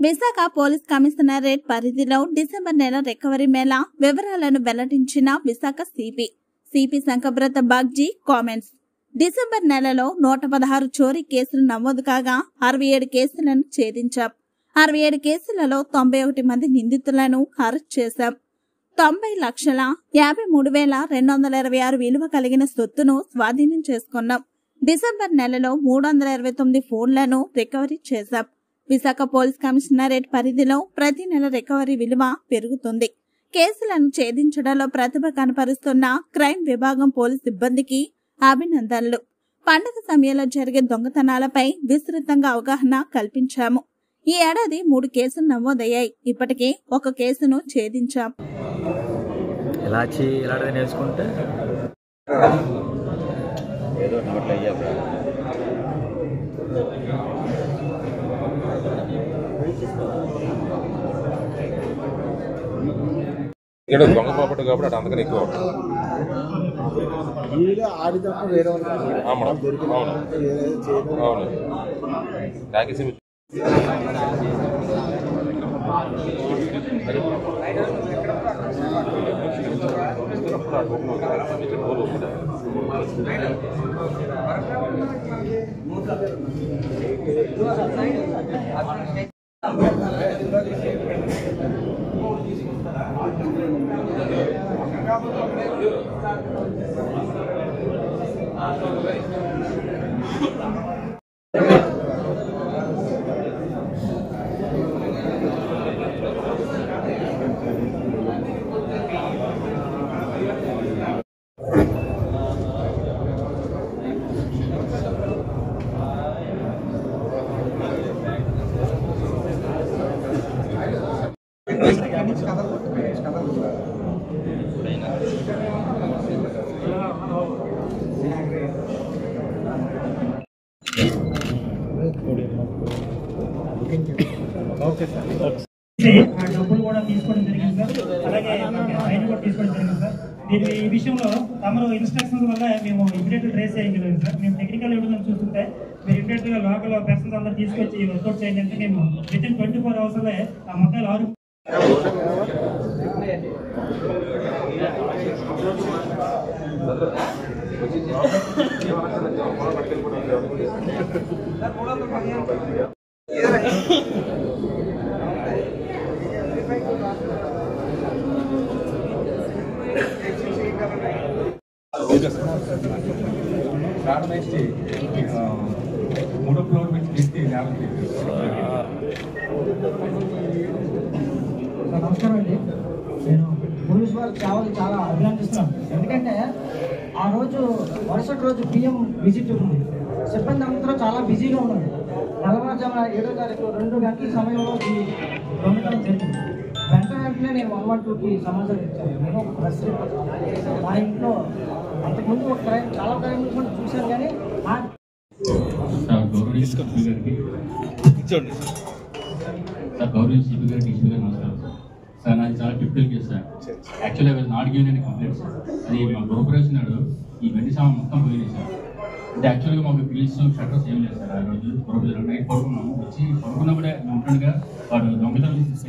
Visakha police commissionerate పరిధిలో December నెల recovery Mela వివరాలను వెల్లడించిన Visakha CP Shankhabrata Bagchi comments. December నెలలో 116 చోరీ కేసులు నమోదు కాగా 67 కేసులను ఛేదించాం. 67 కేసులలో 91 మంది నిందితులను అరెస్ట్ చేశాం. 90,53,226 విలువ కలిగిన సొత్తును స్వాధీనం చేసుకున్నాం. డిసెంబర్ నెలలో 329 ఫోన్లను రికవరీ చేశాం. విశాఖ పోలీస్ కమిషనరేట్ పరిధిలో ప్రతి నెల రికవరీ విలువ పెరుగుతుంది. కేసులను ఛేదించడంలో ప్రతిభ కనపరుస్తున్న క్రైమ్ విభాగం పోలీస్ సిబ్బందికి అభినందనలు. పండుగ సమయంలో జరిగే దొంగతనాలపై విస్తృతంగా అవగాహన కల్పించాము. ఈ ఏడాది 3 కేసులు నమోదయ్యాయి. ఇప్పటికే 1 కేసును ఛేదించాం. ఇక్కడ దొంగ ప్రాపర్టీ కాబట్టి అటు అంతకన్నా ఎక్కువ డబ్బులు కూడా తీసుకోవడం జరిగింది సార్. అలాగే ఫైన్ కూడా తీసుకోవడం జరిగింది సార్. దీని ఈ విషయంలో తమరు ఇన్స్ట్రక్షన్స్ వల్ల మేము ఇమీడియట్ ట్రేస్ చేయగలిగాం సార్. మేము టెక్నికల్ ఎవిడెన్స్ చూస్తుంటే మీరు ఇమీడియట్ గా లోకల్ పర్సన్స్ అందరూ తీసుకొచ్చి వర్కౌట్ చేయండి అంటే మేము వితిన్ 24 hours ఆ మొత్తాలు 6 మూడో ఫ్లోర్ నుంచి నమస్కారం అండి. నేను పోలీస్ వారి సేవలు చాలా అభినందిస్తున్నాను. ఎందుకంటే ఆ రోజు మరుసటి రోజు PM విజిట్ ఉంది. సిబ్బంది అందరూ చాలా బిజీగా ఉన్నారు. తెల్లవారుజామున 7వ తారీఖు 2 గంటల సమయంలో ఈ దొంగతనం జరిగింది. వెంటనే నేను 112కి సమాచారం ఇచ్చాను. నేను ఒక ప్రెస్ రిపోర్ట్ మా ఇంట్లో అంతకుముందు ఒక క్రైమ్ చాలా క్రైమ్ కూడా చూశాను. కానీ గౌరవ సిపి గారికి నమస్కారం సార్. నాది చాలా typical case sir. Actually was not given any complaint sir. అది మా కార్పొరేషన్ నాడు ఈ వెండి సామాన్ మొత్తం పోయినాయి సార్. అంటే యాక్చువల్గా మాకు బిల్స్ షట్టర్స్ ఏం లేదు సార్. ఆ రోజు నైట్ పడుకున్నాము. వచ్చి పడుకున్నప్పుడే ఉంటుండగా వాడు దొంగతనం